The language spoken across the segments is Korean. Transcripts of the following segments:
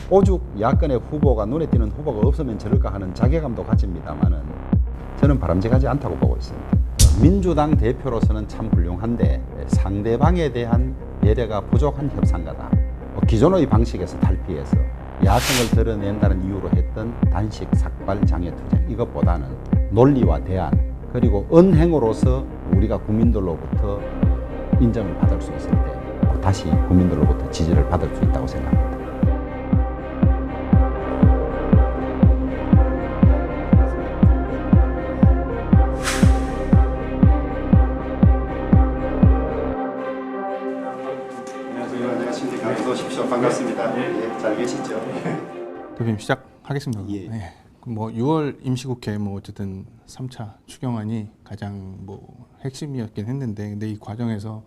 오죽 야권의 후보가 눈에 띄는 후보가 없으면 저럴까 하는 자괴감도 가집니다만은 저는 바람직하지 않다고 보고 있습니다. 민주당 대표로서는 참 훌륭한데 상대방에 대한 배려가 부족한 협상가다. 기존의 방식에서 탈피해서 야성을 드러낸다는 이유로 했던 단식, 삭발, 장애, 투쟁 이것보다는 논리와 대안 그리고 언행으로서 우리가 국민들로부터 인정을 받을 수 있을 때 다시 국민들로부터 지지를 받을 수 있다고 생각합니다. 안녕하십니까. 어서 오십시오. 반갑습니다. 예, 잘 계시죠? 대표님 시작하겠습니다. 예. 네. 뭐 6월 임시국회 뭐 어쨌든 3차 추경안이 가장 뭐 핵심이었긴 했는데, 근데 이 과정에서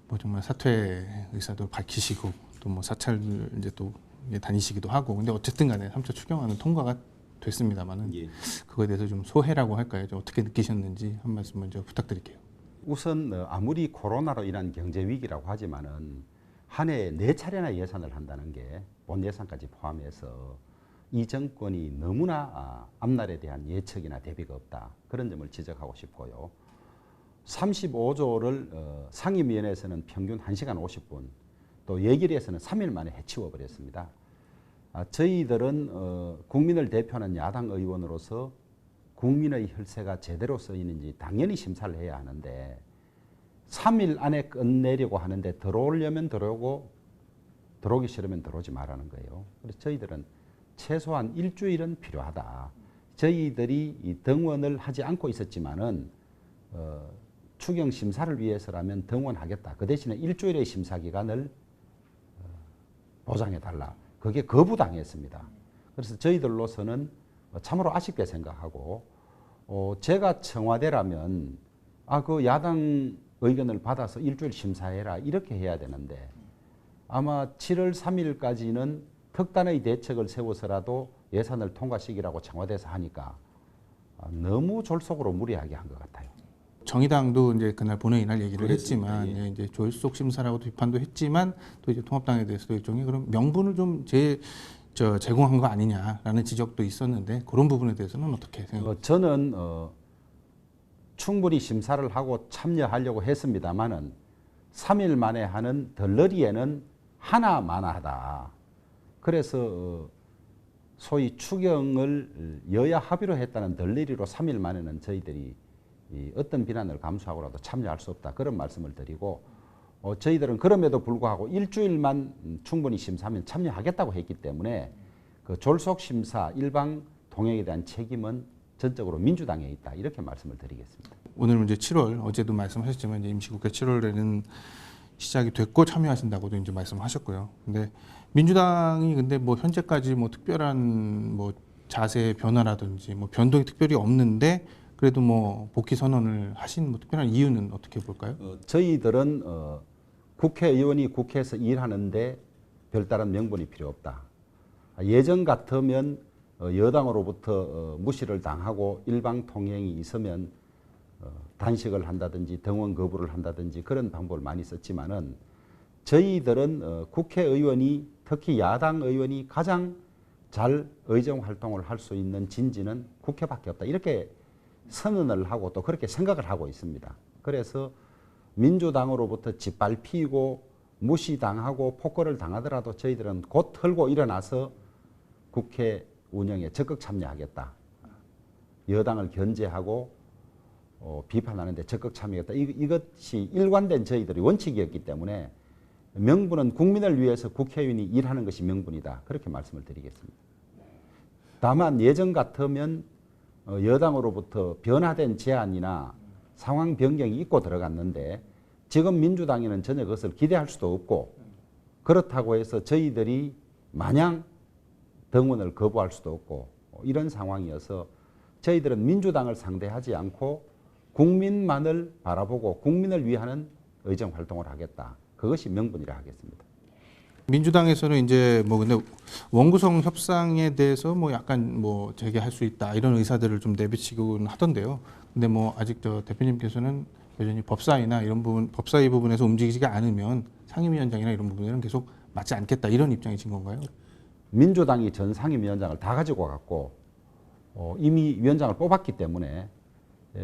뭐 정말 사퇴 의사도 밝히시고 또 뭐 사찰 이제 또 다니시기도 하고, 근데 어쨌든 간에 3차 추경안은 통과가 됐습니다만은 예. 그거에 대해서 좀 소회라고 할까요? 좀 어떻게 느끼셨는지 한 말씀 먼저 부탁드릴게요. 우선 아무리 코로나로 인한 경제 위기라고 하지만은 한 해에 4차례나 예산을 한다는 게 본 예산까지 포함해서 이 정권이 너무나 앞날에 대한 예측이나 대비가 없다. 그런 점을 지적하고 싶고요. 35조를 상임위원회에서는 평균 1시간 50분, 또 예결위에서는 3일 만에 해치워 버렸습니다. 저희들은 국민을 대표하는 야당 의원으로서 국민의 혈세가 제대로 쓰이는지 당연히 심사를 해야 하는데 3일 안에 끝내려고 하는데 들어오려면 들어오고 들어오기 싫으면 들어오지 말라는 거예요. 그래서 저희들은 최소한 일주일은 필요하다. 저희들이 이 등원을 하지 않고 있었지만은 추경 심사를 위해서라면 등원하겠다. 그 대신에 일주일의 심사 기간을 보장해달라. 그게 거부당했습니다. 그래서 저희들로서는 참으로 아쉽게 생각하고 제가 청와대라면 그 야당 의견을 받아서 일주일 심사해라 이렇게 해야 되는데 아마 7월 3일까지는 특단의 대책을 세워서라도 예산을 통과시키라고 청와대에서 하니까 너무 졸속으로 무리하게 한 것 같아요. 정의당도 이제 그날 본회의 얘기를 그렇습니다. 했지만 예. 이제 졸속 심사라고도 비판도 했지만 또 이제 통합당에 대해서도 일종의 그런 명분을 좀 제공한 거 아니냐라는 지적도 있었는데 그런 부분에 대해서는 어떻게 생각하세요? 저는 충분히 심사를 하고 참여하려고 했습니다만은 3일 만에 하는 덜러리에는 하나만하다. 그래서 소위 추경을 여야 합의로 했다는 덜러리로 3일 만에는 저희들이 어떤 비난을 감수하고라도 참여할 수 없다. 그런 말씀을 드리고 저희들은 그럼에도 불구하고 일주일만 충분히 심사하면 참여하겠다고 했기 때문에 그 졸속 심사 일방 동행에 대한 책임은 전적으로 민주당에 있다. 이렇게 말씀을 드리겠습니다. 오늘 이제 7월 어제도 말씀하셨지만 이제 임시국회 7월에는 시작이 됐고 참여하신다고도 이제 말씀하셨고요. 근데 민주당이 근데 뭐 현재까지 뭐 특별한 뭐 자세 변화라든지 뭐 변동이 특별히 없는데 그래도 뭐 복귀 선언을 하신 뭐 특별한 이유는 어떻게 볼까요? 저희들은 국회의원이 국회에서 일하는데 별다른 명분이 필요 없다. 예전 같으면 여당으로부터 무시를 당하고 일방 통행이 있으면 단식을 한다든지 등원 거부를 한다든지 그런 방법을 많이 썼지만은 저희들은 국회의원이 특히 야당 의원이 가장 잘 의정 활동을 할 수 있는 진지는 국회밖에 없다. 이렇게 선언을 하고 또 그렇게 생각을 하고 있습니다. 그래서 민주당으로부터 짓밟히고 무시당하고 폭거를 당하더라도 저희들은 곧 털고 일어나서 국회 운영에 적극 참여하겠다. 여당을 견제하고 비판하는데 적극 참여하겠다. 이것이 일관된 저희들의 원칙이었기 때문에 명분은 국민을 위해서 국회의원이 일하는 것이 명분이다. 그렇게 말씀을 드리겠습니다. 다만 예전 같으면 여당으로부터 변화된 제안이나 상황 변경이 있고 들어갔는데 지금 민주당에는 전혀 그것을 기대할 수도 없고 그렇다고 해서 저희들이 마냥 등원을 거부할 수도 없고 이런 상황이어서 저희들은 민주당을 상대하지 않고 국민만을 바라보고 국민을 위하는 의정 활동을 하겠다. 그것이 명분이라 하겠습니다. 민주당에서는 이제 뭐 근데 원구성 협상에 대해서 뭐 약간 뭐 재개할 수 있다 이런 의사들을 좀 내비치곤 하던데요. 근데 뭐 아직 저 대표님께서는 여전히 법사위나 이런 부분, 법사위 부분에서 움직이지가 않으면 상임위원장이나 이런 부분에는 계속 맞지 않겠다 이런 입장이신 건가요? 민주당이 전 상임위원장을 다 가지고 갔고 이미 위원장을 뽑았기 때문에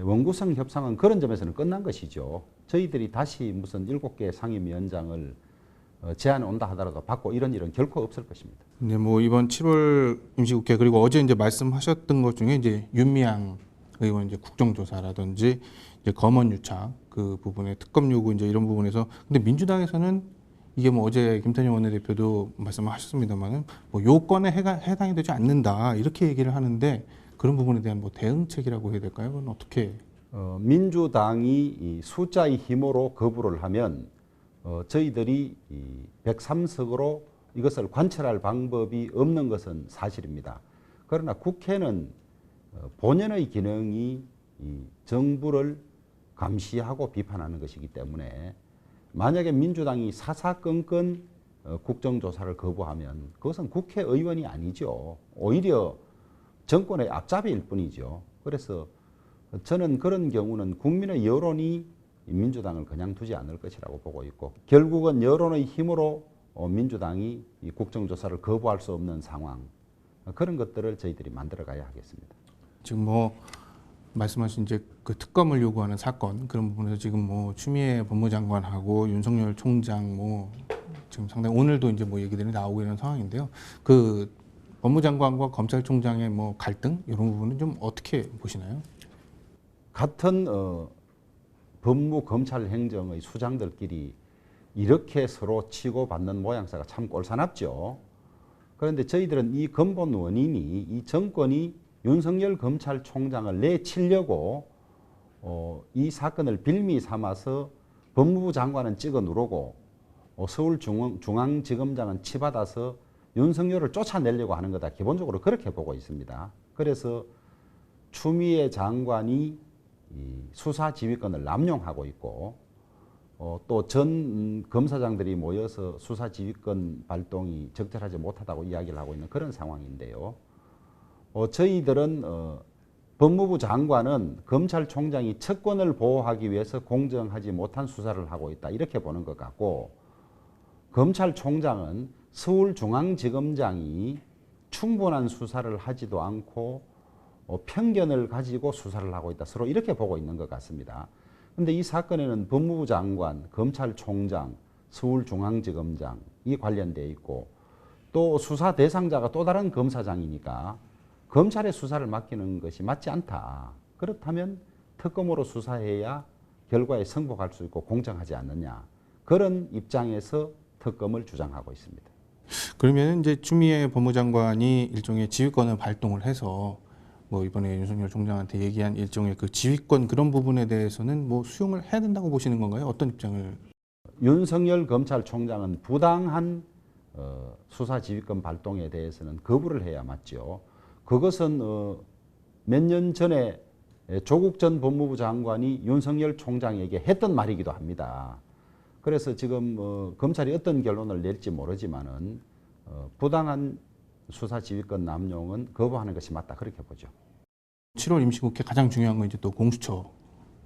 원구성 협상은 그런 점에서는 끝난 것이죠. 저희들이 다시 무슨 7개 상임위원장을 제안이 온다 하더라도 받고 이런 일은 결코 없을 것입니다. 근데 뭐 이번 7월 임시국회 그리고 어제 이제 말씀하셨던 것 중에 이제 윤미향 의원 이제 국정조사라든지 이제 검언 유착 그 부분에 특검 요구 이제 이런 부분에서 근데 민주당에서는 이게 뭐 어제 김태년 원내대표도 말씀하셨습니다만은 뭐 요건에 해당이 되지 않는다 이렇게 얘기를 하는데 그런 부분에 대한 뭐 대응책이라고 해야 될까요? 그건 어떻게? 민주당이 이 숫자의 힘으로 거부를 하면 저희들이 103석으로 이것을 관철할 방법이 없는 것은 사실입니다. 그러나 국회는 본연의 기능이 이 정부를 감시하고 비판하는 것이기 때문에 만약에 민주당이 사사건건 국정조사를 거부하면 그것은 국회의원이 아니죠. 오히려 정권의 앞잡이일 뿐이죠. 그래서 저는 그런 경우는 국민의 여론이 민주당을 그냥 두지 않을 것이라고 보고 있고 결국은 여론의 힘으로 민주당이 이 국정조사를 거부할 수 없는 상황 그런 것들을 저희들이 만들어가야 하겠습니다. 지금 뭐 말씀하신 이제 그 특검을 요구하는 사건 그런 부분에서 지금 뭐 추미애 법무장관하고 윤석열 총장 뭐 지금 상당히 오늘도 이제 뭐 얘기들이 나오고 있는 상황인데요. 그 법무장관과 검찰총장의 뭐 갈등 이런 부분은 좀 어떻게 보시나요? 같은 법무 검찰 행정의 수장들끼리 이렇게 서로 치고받는 모양새가 참 꼴사납죠. 그런데 저희들은 이 근본 원인이 이 정권이 윤석열 검찰총장을 내치려고 이 사건을 빌미 삼아서 법무부 장관은 찍어 누르고 서울중앙지검장은 치받아서 윤석열을 쫓아내려고 하는 거다. 기본적으로 그렇게 보고 있습니다. 그래서 추미애 장관이 이 수사 지휘권을 남용하고 있고 또 전 검사장들이 모여서 수사 지휘권 발동이 적절하지 못하다고 이야기를 하고 있는 그런 상황인데요. 저희들은 법무부 장관은 검찰총장이 특권을 보호하기 위해서 공정하지 못한 수사를 하고 있다 이렇게 보는 것 같고 검찰총장은 서울중앙지검장이 충분한 수사를 하지도 않고 편견을 가지고 수사를 하고 있다. 서로 이렇게 보고 있는 것 같습니다. 그런데 이 사건에는 법무부 장관, 검찰총장, 서울중앙지검장이 관련되어 있고 또 수사 대상자가 또 다른 검사장이니까 검찰에 수사를 맡기는 것이 맞지 않다. 그렇다면 특검으로 수사해야 결과에 승복할 수 있고 공정하지 않느냐. 그런 입장에서 특검을 주장하고 있습니다. 그러면 이제 추미애 법무장관이 일종의 지휘권을 발동을 해서 뭐 이번에 윤석열 총장한테 얘기한 일종의 그 지휘권 그런 부분에 대해서는 뭐 수용을 해야 된다고 보시는 건가요? 어떤 입장을? 윤석열 검찰총장은 부당한 수사 지휘권 발동에 대해서는 거부를 해야 맞죠. 그것은 몇 년 전에 조국 전 법무부 장관이 윤석열 총장에게 했던 말이기도 합니다. 그래서 지금 검찰이 어떤 결론을 낼지 모르지만은 부당한 수사 지휘권 남용은 거부하는 것이 맞다 그렇게 보죠. 7월 임시국회 가장 중요한 건 이제 또 공수처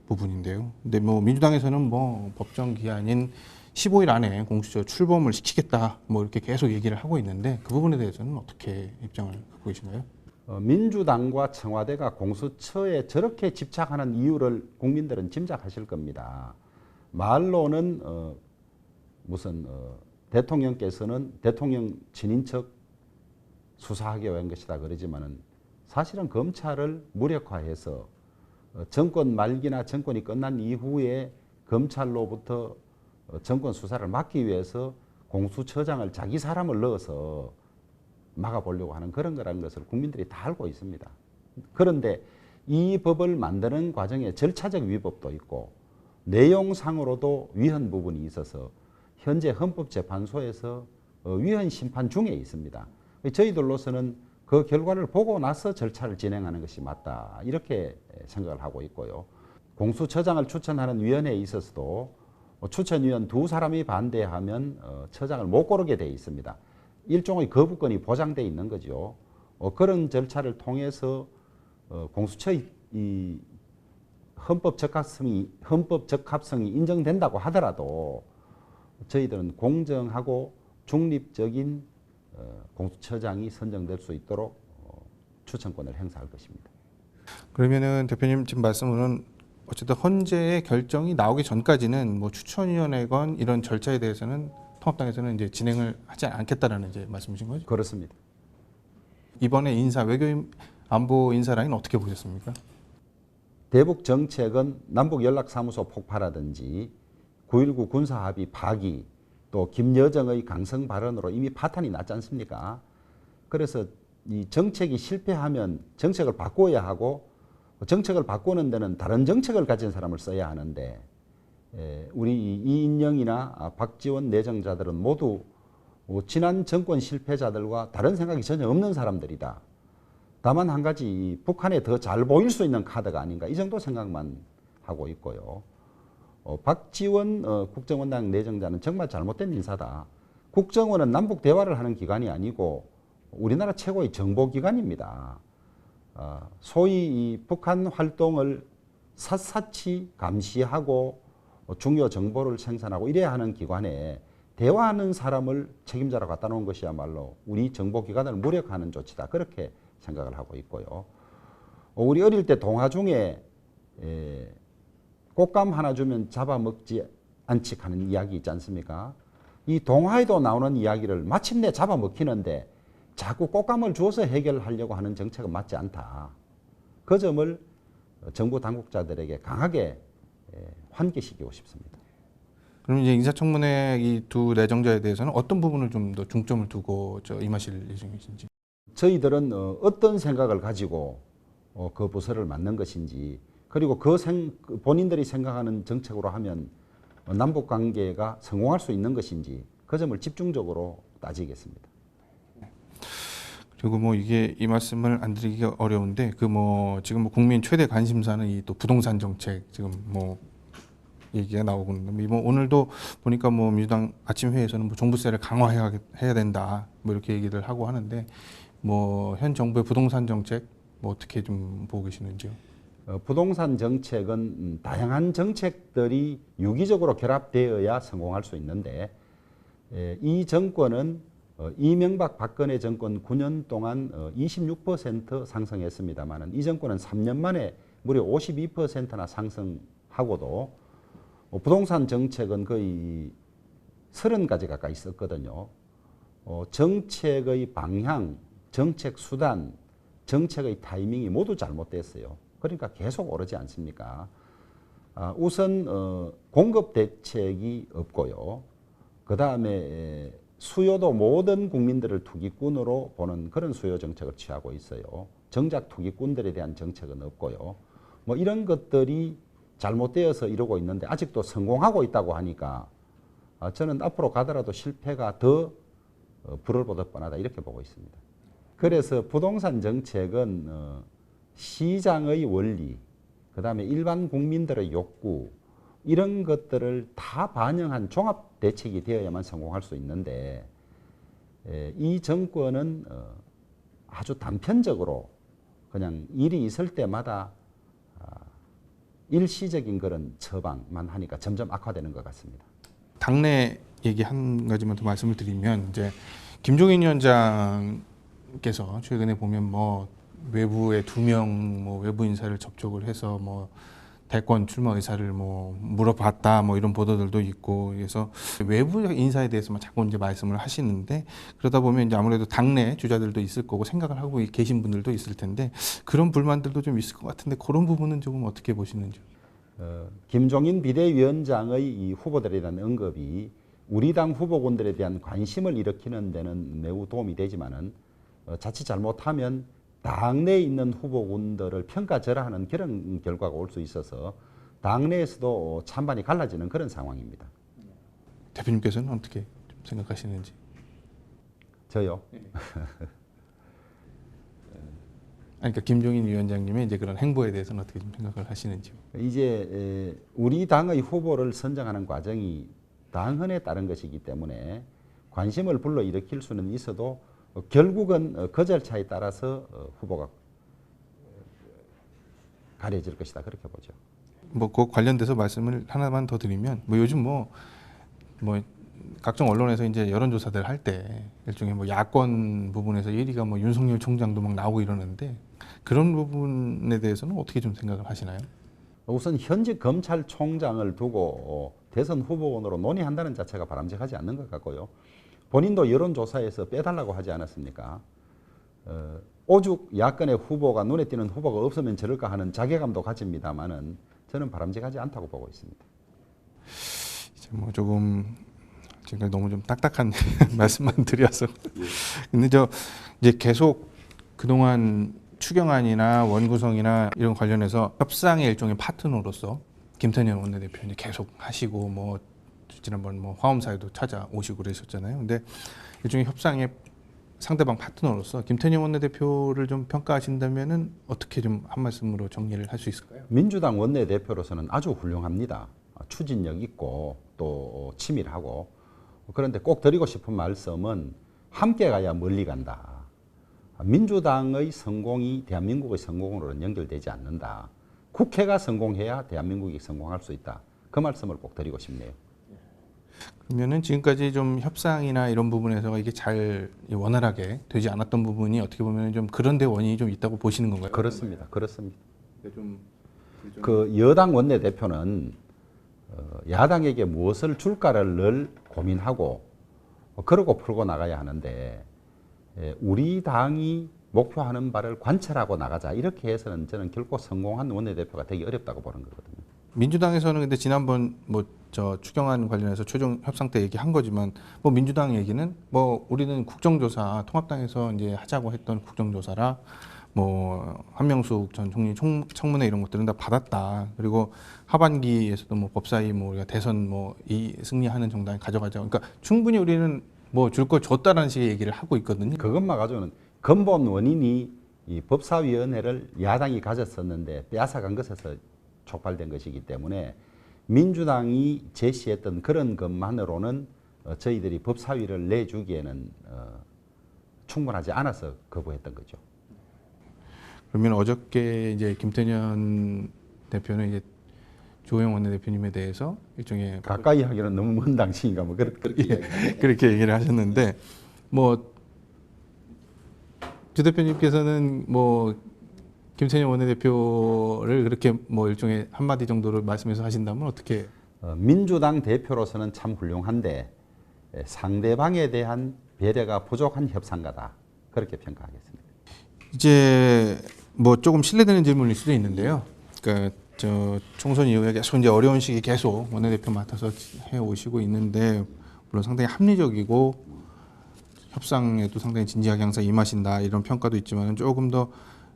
부분인데요. 근데 뭐 민주당에서는 뭐 법정 기한인 15일 안에 공수처 출범을 시키겠다 뭐 이렇게 계속 얘기를 하고 있는데 그 부분에 대해서는 어떻게 입장을 갖고 계신가요? 민주당과 청와대가 공수처에 저렇게 집착하는 이유를 국민들은 짐작하실 겁니다. 말로는 무슨 대통령께서는 대통령 친인척 수사하기 위한 것이다 그러지만은 사실은 검찰을 무력화해서 정권 말기나 정권이 끝난 이후에 검찰로부터 정권 수사를 막기 위해서 공수처장을 자기 사람을 넣어서 막아보려고 하는 그런 거라는 것을 국민들이 다 알고 있습니다. 그런데 이 법을 만드는 과정에 절차적 위법도 있고 내용상으로도 위헌 부분이 있어서 현재 헌법재판소에서 위헌 심판 중에 있습니다. 저희들로서는 그 결과를 보고 나서 절차를 진행하는 것이 맞다 이렇게 생각을 하고 있고요. 공수처장을 추천하는 위원회에 있어서도 추천위원 2사람이 반대하면 처장을 못 고르게 되어 있습니다. 일종의 거부권이 보장되어 있는 거죠. 그런 절차를 통해서 공수처의 이 헌법 적합성이 인정된다고 하더라도 저희들은 공정하고 중립적인 공수처장이 선정될 수 있도록 추천권을 행사할 것입니다. 그러면은 대표님 지금 말씀은 어쨌든 헌재의 결정이 나오기 전까지는 뭐 추천위원회건 이런 절차에 대해서는 통합당에서는 이제 진행을 하지 않겠다라는 이제 말씀이신 거죠? 그렇습니다. 이번에 인사 외교 안보 인사 라인 어떻게 보셨습니까? 대북 정책은 남북 연락사무소 폭파라든지 9.19 군사합의 파기 또 김여정의 강성 발언으로 이미 파탄이 났지 않습니까? 그래서 이 정책이 실패하면 정책을 바꿔야 하고 정책을 바꾸는 데는 다른 정책을 가진 사람을 써야 하는데 우리 이인영이나 박지원 내정자들은 모두 지난 정권 실패자들과 다른 생각이 전혀 없는 사람들이다. 다만 한 가지 북한에 더 잘 보일 수 있는 카드가 아닌가 이 정도 생각만 하고 있고요. 박지원 국정원장 내정자는 정말 잘못된 인사다. 국정원은 남북 대화를 하는 기관이 아니고 우리나라 최고의 정보기관입니다. 소위 이 북한 활동을 샅샅이 감시하고 중요 정보를 생산하고 이래야 하는 기관에 대화하는 사람을 책임자로 갖다 놓은 것이야말로 우리 정보기관을 무력화하는 조치다. 그렇게 생각을 하고 있고요. 우리 어릴 때 동화 중에 꽃감 하나 주면 잡아먹지 않지 하는 이야기 있지 않습니까? 이 동화에도 나오는 이야기를 마침내 잡아먹히는데 자꾸 꽃감을 주어서 해결하려고 하는 정책은 맞지 않다. 그 점을 정부 당국자들에게 강하게 환기시키고 싶습니다. 그럼 이제 인사청문회 이 두 내정자에 대해서는 어떤 부분을 좀 더 중점을 두고 임하실 예정이신지? 저희들은 어떤 생각을 가지고 그 부서를 맡는 것인지 그리고 본인들이 생각하는 정책으로 하면 남북 관계가 성공할 수 있는 것인지 그 점을 집중적으로 따지겠습니다. 그리고 뭐 이게 이 말씀을 안 드리기가 어려운데 그 뭐 지금 뭐 국민 최대 관심사는 이 또 부동산 정책 지금 뭐 얘기가 나오고 있는데 뭐 오늘도 보니까 뭐 민주당 아침 회의에서는 뭐 종부세를 강화해야 된다 뭐 이렇게 얘기를 하고 하는데 뭐 현 정부의 부동산 정책 뭐 어떻게 좀 보고 계시는지요? 부동산 정책은 다양한 정책들이 유기적으로 결합되어야 성공할 수 있는데 이 정권은 이명박 박근혜 정권 9년 동안 26% 상승했습니다만 이 정권은 3년 만에 무려 52%나 상승하고도 부동산 정책은 거의 30가지 가까이 있었거든요. 정책의 방향, 정책 수단, 정책의 타이밍이 모두 잘못됐어요. 그러니까 계속 오르지 않습니까? 우선 공급 대책이 없고요. 그 다음에 수요도 모든 국민들을 투기꾼으로 보는 그런 수요 정책을 취하고 있어요. 정작 투기꾼들에 대한 정책은 없고요. 뭐 이런 것들이 잘못되어서 이러고 있는데 아직도 성공하고 있다고 하니까 저는 앞으로 가더라도 실패가 더 불을 보듯 뻔하다 이렇게 보고 있습니다. 그래서 부동산 정책은 시장의 원리, 그 다음에 일반 국민들의 욕구 이런 것들을 다 반영한 종합 대책이 되어야만 성공할 수 있는데 이 정권은 아주 단편적으로 그냥 일이 있을 때마다 일시적인 그런 처방만 하니까 점점 악화되는 것 같습니다. 당내 얘기 한 가지만 더 말씀을 드리면 이제 김종인 위원장께서 최근에 보면 뭐 외부의 2명 뭐 외부 인사를 접촉을 해서 뭐 대권 출마 의사를 뭐 물어봤다 뭐 이런 보도들도 있고 그래서 외부 인사에 대해서만 자꾸 이제 말씀을 하시는데 그러다 보면 이제 아무래도 당내 주자들도 있을 거고 생각을 하고 계신 분들도 있을 텐데 그런 불만들도 좀 있을 것 같은데 그런 부분은 조금 어떻게 보시는지요? 김종인 비대위원장의 이 후보들에 대한 언급이 우리 당 후보군들에 대한 관심을 일으키는 데는 매우 도움이 되지만은 자칫 잘못하면 당내에 있는 후보군들을 평가절하하는 그런 결과가 올 수 있어서 당내에서도 찬반이 갈라지는 그런 상황입니다. 대표님께서는 어떻게 생각하시는지? 저요? 그러니까 김종인 위원장님의 이제 그런 행보에 대해서는 어떻게 좀 생각을 하시는지요? 이제 우리 당의 후보를 선정하는 과정이 당헌에 따른 것이기 때문에 관심을 불러일으킬 수는 있어도 결국은 그 절차에 따라서 후보가 가려질 것이다 그렇게 보죠. 뭐 그 관련돼서 말씀을 하나만 더 드리면 뭐 요즘 뭐 각종 언론에서 이제 여론조사들 할 때 일종의 뭐 야권 부분에서 1위가 뭐 윤석열 총장도 막 나오고 이러는데 그런 부분에 대해서는 어떻게 좀 생각을 하시나요? 우선 현직 검찰총장을 두고 대선 후보군으로 논의한다는 자체가 바람직하지 않는 것 같고요. 본인도 여론조사에서 빼달라고 하지 않았습니까? 오죽 야권의 후보가 눈에 띄는 후보가 없으면 저럴까 하는 자괴감도 가집니다만은 저는 바람직하지 않다고 보고 있습니다. 이제 뭐 조금 지금까지 너무 좀 딱딱한 말씀만 드려서 근데 저 이제 계속 그동안 추경안이나 원구성이나 이런 관련해서 협상의 일종의 파트너로서 김태년 원내대표 이제 계속 하시고 뭐 지난번 뭐 화엄사에도 찾아오시고 그러셨잖아요. 근데 일종의 협상의 상대방 파트너로서 김태년 원내대표를 좀 평가하신다면은 어떻게 좀 한 말씀으로 정리를 할 수 있을까요? 민주당 원내대표로서는 아주 훌륭합니다. 추진력 있고 또 치밀하고. 그런데 꼭 드리고 싶은 말씀은 함께 가야 멀리 간다. 민주당의 성공이 대한민국의 성공으로는 연결되지 않는다. 국회가 성공해야 대한민국이 성공할 수 있다. 그 말씀을 꼭 드리고 싶네요. 그러면은 지금까지 좀 협상이나 이런 부분에서 이게 잘 원활하게 되지 않았던 부분이 어떻게 보면 좀 그런 데 원인이 좀 있다고 보시는 건가요? 그렇습니다. 그렇습니다. 좀 그 여당 원내대표는 야당에게 무엇을 줄까를 늘 고민하고 그러고 풀고 나가야 하는데 우리 당이 목표하는 바를 관철하고 나가자 이렇게 해서는 저는 결코 성공한 원내대표가 되기 어렵다고 보는 거거든요. 민주당에서는 근데 지난번 뭐 저 추경안 관련해서 최종 협상 때 얘기한 거지만 뭐 민주당 얘기는 뭐 우리는 국정조사 통합당에서 이제 하자고 했던 국정조사라 뭐 한명숙 전 총리 청문회 이런 것들은 다 받았다. 그리고 하반기에서도 뭐 법사위 뭐 우리가 대선 뭐 이 승리하는 정당이 가져가자. 그러니까 충분히 우리는 뭐 줄 거 줬다라는 식의 얘기를 하고 있거든요. 그것만 가지고는 근본 원인이 이 법사위원회를 야당이 가졌었는데 빼앗아간 것에서 촉발된 것이기 때문에 민주당이 제시했던 그런 것만으로는 저희들이 법사위를 내주기에는 충분하지 않아서 거부했던 거죠. 그러면 어저께 이제 김태년 대표는 이제 조영 원내대표님에 대해서 일종의 가까이 하기는 너무 먼 당시인가 뭐 그렇게 그렇게 얘기를 하셨는데 뭐 주 대표님께서는 뭐 김태년 원내대표를 그렇게 뭐 일종의 한마디 정도로 말씀해서 하신다면 어떻게? 민주당 대표로서는 참 훌륭한데 상대방에 대한 배려가 부족한 협상가다 그렇게 평가하겠습니다. 이제 뭐 조금 실례되는 질문일 수도 있는데요. 그러니까 저 총선 이후에 계속 이제 어려운 시기 계속 원내대표 맡아서 해 오시고 있는데 물론 상당히 합리적이고 협상에도 상당히 진지하게 항상 임하신다 이런 평가도 있지만 조금 더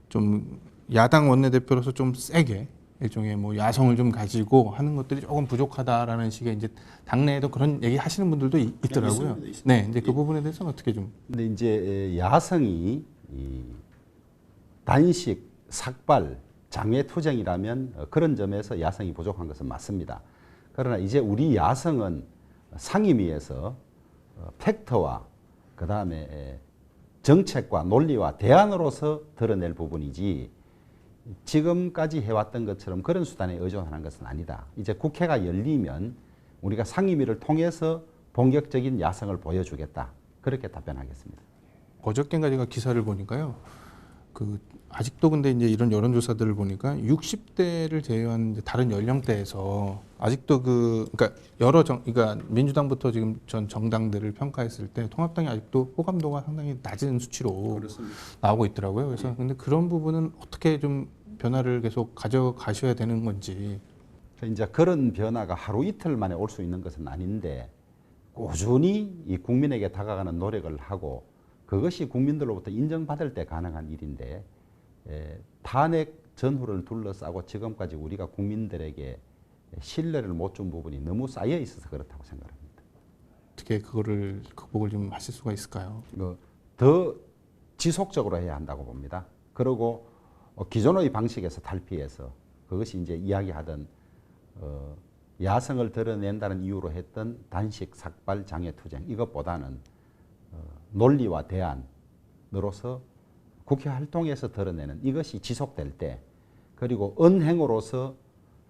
좀 야당 원내대표로서 좀 세게 일종의 뭐 야성을 좀 가지고 하는 것들이 조금 부족하다라는 식의 이제 당내에도 그런 얘기 하시는 분들도 있더라고요. 네, 이제 그 부분에 대해서는 어떻게 좀? 근데 이제 야성이 이 단식, 삭발, 장외투쟁이라면 그런 점에서 야성이 부족한 것은 맞습니다. 그러나 이제 우리 야성은 상임위에서 팩트와 그 다음에 정책과 논리와 대안으로서 드러낼 부분이지 지금까지 해왔던 것처럼 그런 수단에 의존하는 것은 아니다. 이제 국회가 열리면 우리가 상임위를 통해서 본격적인 야성을 보여주겠다. 그렇게 답변하겠습니다. 어저께인가 제가 기사를 보니까요. 그 아직도 근데 이제 이런 여론조사들을 보니까 60대를 제외한 이제 다른 연령대에서 아직도 그러니까 그러니까 민주당부터 지금 전 정당들을 평가했을 때 통합당이 아직도 호감도가 상당히 낮은 수치로 그렇습니다. 나오고 있더라고요. 그래서 근데 그런 부분은 어떻게 좀 변화를 계속 가져가셔야 되는 건지. 이제 그런 변화가 하루 이틀 만에 올 수 있는 것은 아닌데 꾸준히 이 국민에게 다가가는 노력을 하고 그것이 국민들로부터 인정받을 때 가능한 일인데 탄핵 전후를 둘러싸고 지금까지 우리가 국민들에게 신뢰를 못 준 부분이 너무 쌓여 있어서 그렇다고 생각합니다. 어떻게 그거를 극복을 좀 하실 수가 있을까요? 더 지속적으로 해야 한다고 봅니다. 그리고 기존의 방식에서 탈피해서 그것이 이제 이야기하던 야성을 드러낸다는 이유로 했던 단식, 삭발, 장외투쟁 이것보다는 논리와 대안으로서 국회 활동에서 드러내는 이것이 지속될 때 그리고 언행으로서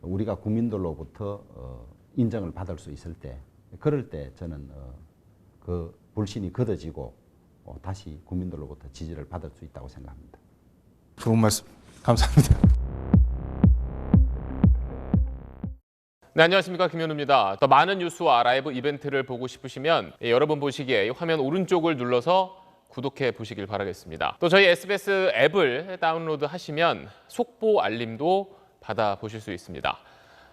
우리가 국민들로부터 인정을 받을 수 있을 때 그럴 때 저는 그 불신이 걷어지고 다시 국민들로부터 지지를 받을 수 있다고 생각합니다. 좋은 말씀 감사합니다. 네, 안녕하십니까, 김현우입니다. 더 많은 뉴스와 라이브 이벤트를 보고 싶으시면 여러분 보시기에 화면 오른쪽을 눌러서 구독해 보시길 바라겠습니다. 또 저희 SBS 앱을 다운로드 하시면 속보 알림도 받아보실 수 있습니다.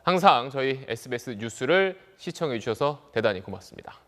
항상 저희 SBS 뉴스를 시청해 주셔서 대단히 고맙습니다.